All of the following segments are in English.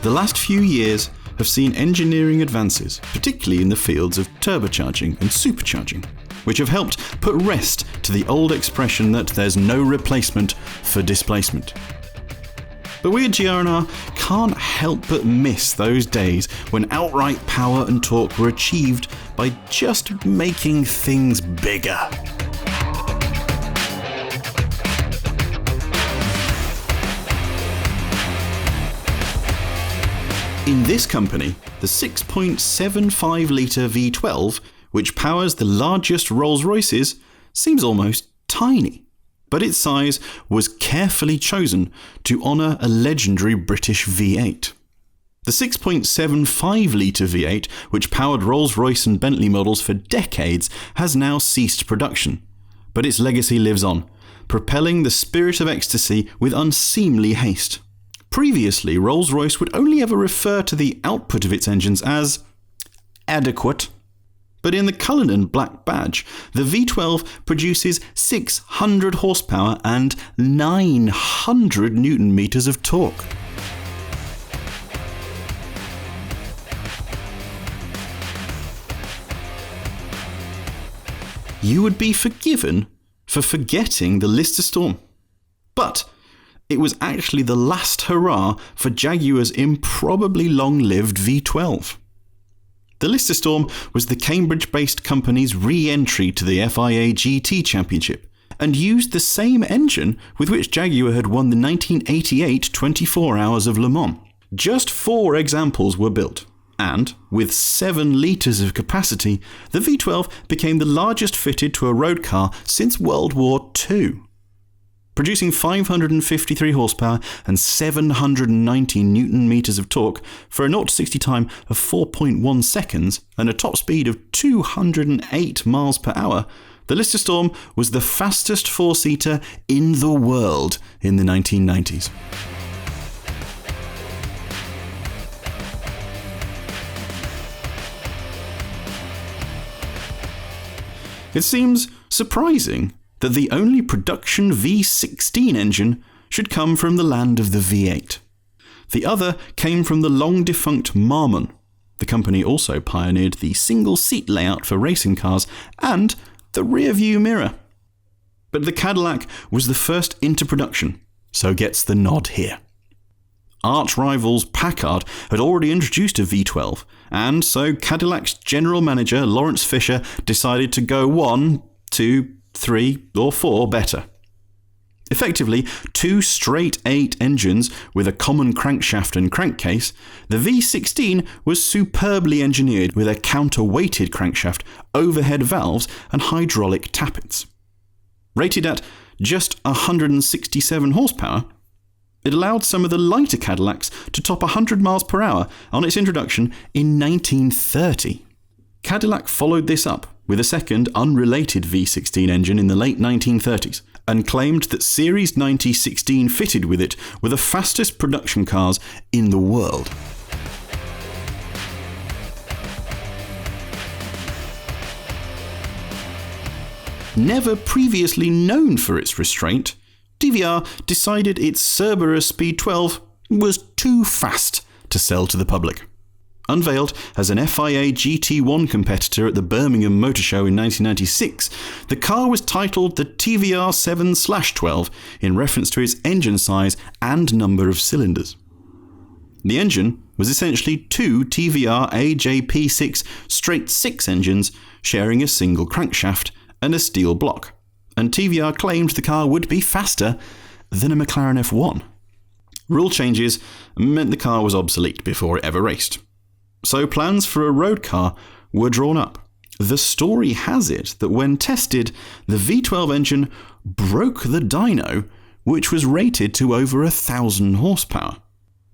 The last few years have seen engineering advances, particularly in the fields of turbocharging and supercharging, which have helped put rest to the old expression that there's no replacement for displacement. But we at GR&R can't help but miss those days when outright power and torque were achieved by just making things bigger. In this company, the 6.75-litre V12, which powers the largest Rolls-Royces, seems almost tiny. But its size was carefully chosen to honour a legendary British V8. The 6.75-litre V8, which powered Rolls-Royce and Bentley models for decades, has now ceased production. But its legacy lives on, propelling the spirit of ecstasy with unseemly haste. Previously, Rolls-Royce would only ever refer to the output of its engines as adequate. But in the Cullinan Black Badge, the V12 produces 600 horsepower and 900 newton meters of torque. You would be forgiven for forgetting the Lister Storm. But it was actually the last hurrah for Jaguar's improbably long-lived V12. The Lister Storm was the Cambridge-based company's re-entry to the FIA GT Championship and used the same engine with which Jaguar had won the 1988 24 Hours of Le Mans. Just 4 examples were built, and, with 7 litres of capacity, the V12 became the largest fitted to a road car since World War II. Producing 553 horsepower and 790 newton meters of torque for a 0-60 time of 4.1 seconds and a top speed of 208 miles per hour, the Lister Storm was the fastest 4-seater in the world in the 1990s. It seems surprising that the only production V16 engine should come from the land of the V8. The other came from the long-defunct Marmon. The company also pioneered the single-seat layout for racing cars and the rear-view mirror. But the Cadillac was the first into production, so gets the nod here. Arch-rivals Packard had already introduced a V12, and so Cadillac's general manager Lawrence Fisher decided to go 1, 2, 3 or 4 better. Effectively, 2 straight 8 engines with a common crankshaft and crankcase, the V16 was superbly engineered with a counterweighted crankshaft, overhead valves and hydraulic tappets. Rated at just 167 horsepower, it allowed some of the lighter Cadillacs to top 100 miles per hour on its introduction in 1930. Cadillac followed this up with a second unrelated V16 engine in the late 1930s, and claimed that Series 90 16 fitted with it were the fastest production cars in the world. Never previously known for its restraint, DVR decided its Cerbera Speed 12 was too fast to sell to the public. Unveiled as an FIA GT1 competitor at the Birmingham Motor Show in 1996, the car was titled the TVR 7/12 in reference to its engine size and number of cylinders. The engine was essentially 2 TVR AJP6 straight-6 engines sharing a single crankshaft and a steel block, and TVR claimed the car would be faster than a McLaren F1. Rule changes meant the car was obsolete before it ever raced. So plans for a road car were drawn up. The story has it that when tested, the V12 engine broke the dyno, which was rated to over 1,000 horsepower.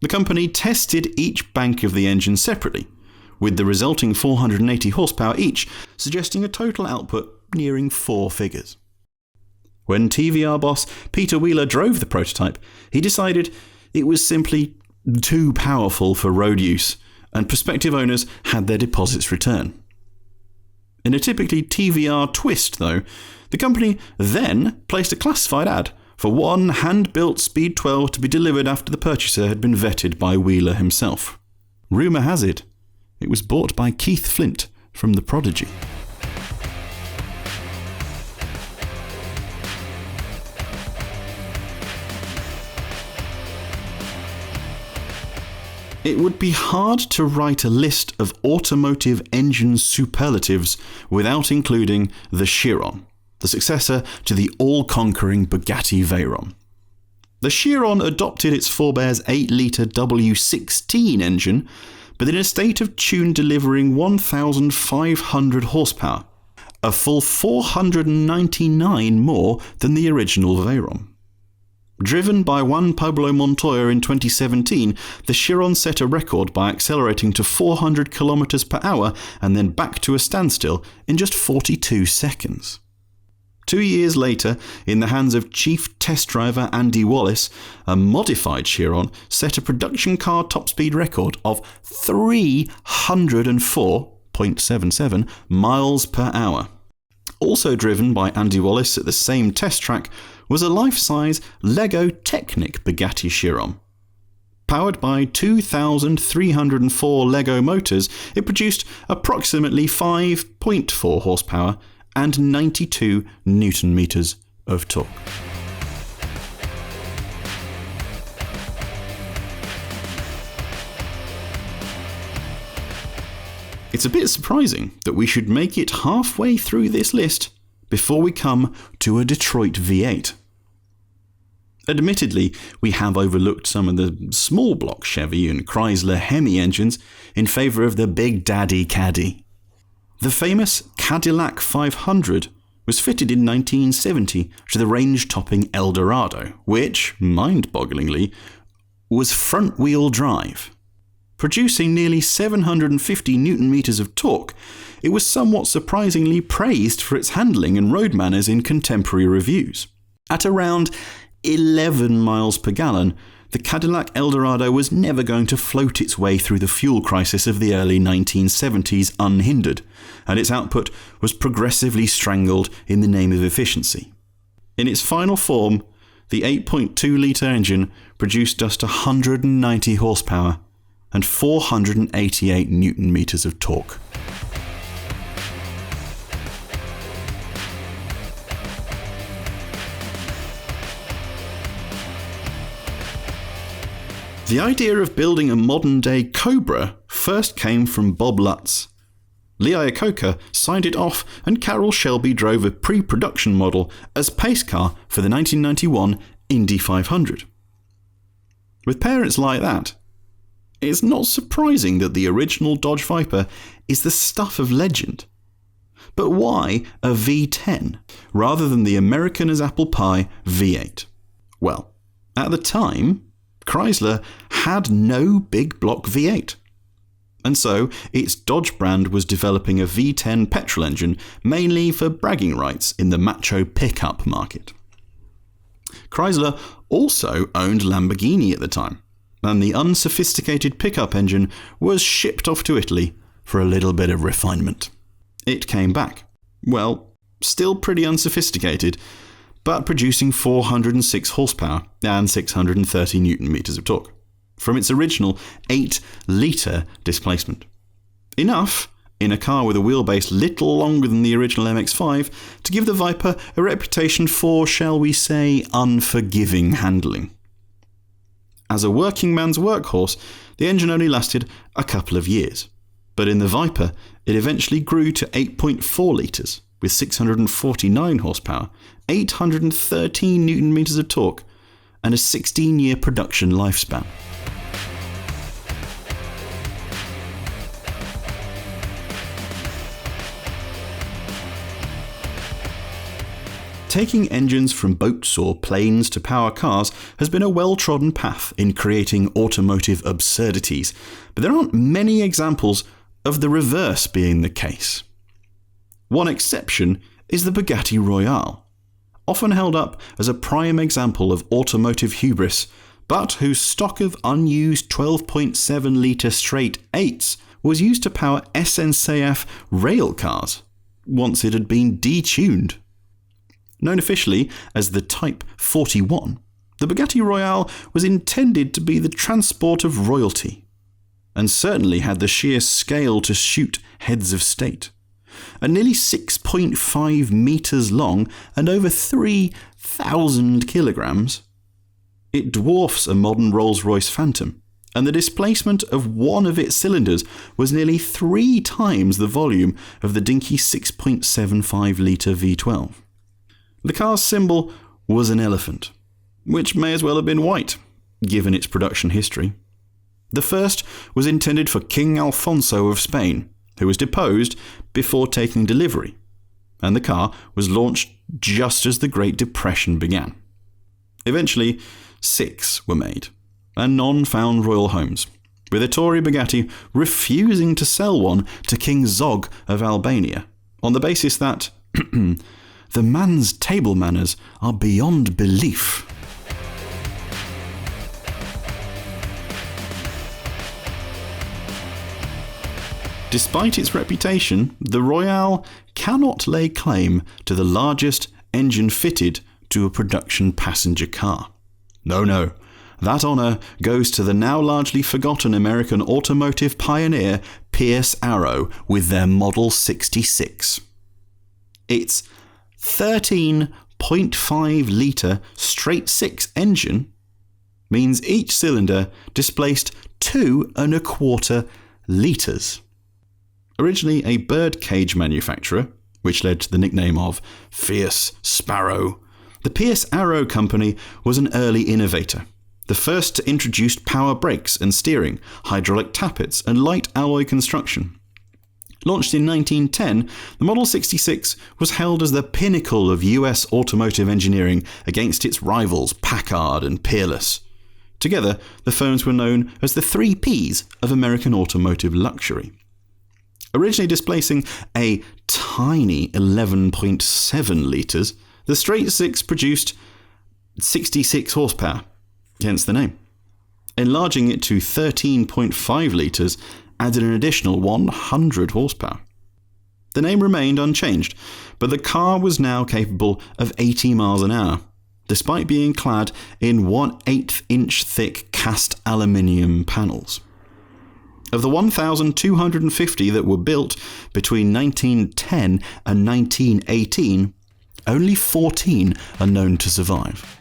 The company tested each bank of the engine separately, with the resulting 480 horsepower each, suggesting a total output nearing 4 figures. When TVR boss Peter Wheeler drove the prototype, he decided it was simply too powerful for road use, and prospective owners had their deposits returned. In a typically TVR twist, though, the company then placed a classified ad for one hand-built Speed 12 to be delivered after the purchaser had been vetted by Wheeler himself. Rumour has it was bought by Keith Flint from The Prodigy. It would be hard to write a list of automotive engine superlatives without including the Chiron, the successor to the all-conquering Bugatti Veyron. The Chiron adopted its forebear's 8-litre W16 engine, but in a state of tune delivering 1,500 horsepower, a full 499 more than the original Veyron. Driven by Juan Pablo Montoya in 2017, the Chiron set a record by accelerating to 400 km per hour and then back to a standstill in just 42 seconds. 2 years later, in the hands of chief test driver Andy Wallace, a modified Chiron set a production car top speed record of 304.77 miles per hour. Also driven by Andy Wallace at the same test track was a life-size Lego Technic Bugatti Chiron. Powered by 2,304 Lego motors, it produced approximately 5.4 horsepower and 92 Newton-meters of torque. It's a bit surprising that we should make it halfway through this list before we come to a Detroit V8. Admittedly, we have overlooked some of the small block Chevy and Chrysler Hemi engines in favour of the Big Daddy Caddy. The famous Cadillac 500 was fitted in 1970 to the range-topping Eldorado, which, mind-bogglingly, was front-wheel drive. Producing nearly 750 Newton-meters of torque, it was somewhat surprisingly praised for its handling and road manners in contemporary reviews. At around 11 miles per gallon, the Cadillac Eldorado was never going to float its way through the fuel crisis of the early 1970s unhindered, and its output was progressively strangled in the name of efficiency. In its final form, the 8.2-litre engine produced just 190 horsepower and 488 Newton-meters of torque. The idea of building a modern-day Cobra first came from Bob Lutz. Lee Iacocca signed it off, and Carroll Shelby drove a pre-production model as pace car for the 1991 Indy 500. With parents like that, it's not surprising that the original Dodge Viper is the stuff of legend. But why a V10 rather than the American as apple pie V8? Well, at the time, Chrysler had no big block V8. And so its Dodge brand was developing a V10 petrol engine mainly for bragging rights in the macho pickup market. Chrysler also owned Lamborghini at the time, and the unsophisticated pickup engine was shipped off to Italy for a little bit of refinement. It came back. Well, still pretty unsophisticated, but producing 406 horsepower and 630 Newton-meters of torque from its original 8-litre displacement. Enough, in a car with a wheelbase little longer than the original MX-5, to give the Viper a reputation for, shall we say, unforgiving handling. As a working man's workhorse, the engine only lasted a couple of years, but in the Viper it eventually grew to 8.4 litres with 649 horsepower, 813 Newton-meters of torque, and a 16-year production lifespan. Taking engines from boats or planes to power cars has been a well-trodden path in creating automotive absurdities, but there aren't many examples of the reverse being the case. One exception is the Bugatti Royale, often held up as a prime example of automotive hubris, but whose stock of unused 12.7-litre straight 8s was used to power SNCF rail cars once it had been detuned. Known officially as the Type 41, the Bugatti Royale was intended to be the transport of royalty, and certainly had the sheer scale to shoot heads of state. At nearly 6.5 metres long and over 3,000 kilograms, it dwarfs a modern Rolls-Royce Phantom, and the displacement of one of its cylinders was nearly 3 times the volume of the dinky 6.75-litre V12. The car's symbol was an elephant, which may as well have been white, given its production history. The first was intended for King Alfonso of Spain, who was deposed before taking delivery, and the car was launched just as the Great Depression began. Eventually, 6 were made, and none found royal homes, with Ettore Bugatti refusing to sell one to King Zog of Albania, on the basis that the man's table manners are beyond belief. Despite its reputation, the Royale cannot lay claim to the largest engine fitted to a production passenger car. No, that honour goes to the now largely forgotten American automotive pioneer Pierce Arrow with their Model 66. Its 13.5-litre straight-six engine means each cylinder displaced 2.25 litres. Originally a birdcage manufacturer, which led to the nickname of Fierce Sparrow, the Pierce Arrow Company was an early innovator, the first to introduce power brakes and steering, hydraulic tappets, and light alloy construction. Launched in 1910, the Model 66 was hailed as the pinnacle of US automotive engineering against its rivals Packard and Peerless. Together, the firms were known as the 3 Ps of American automotive luxury. Originally displacing a tiny 11.7 litres, the straight six produced 66 horsepower, hence the name. Enlarging it to 13.5 litres added an additional 100 horsepower. The name remained unchanged, but the car was now capable of 80 miles an hour, despite being clad in 1/8-inch thick cast aluminium panels. Of the 1,250 that were built between 1910 and 1918, only 14 are known to survive.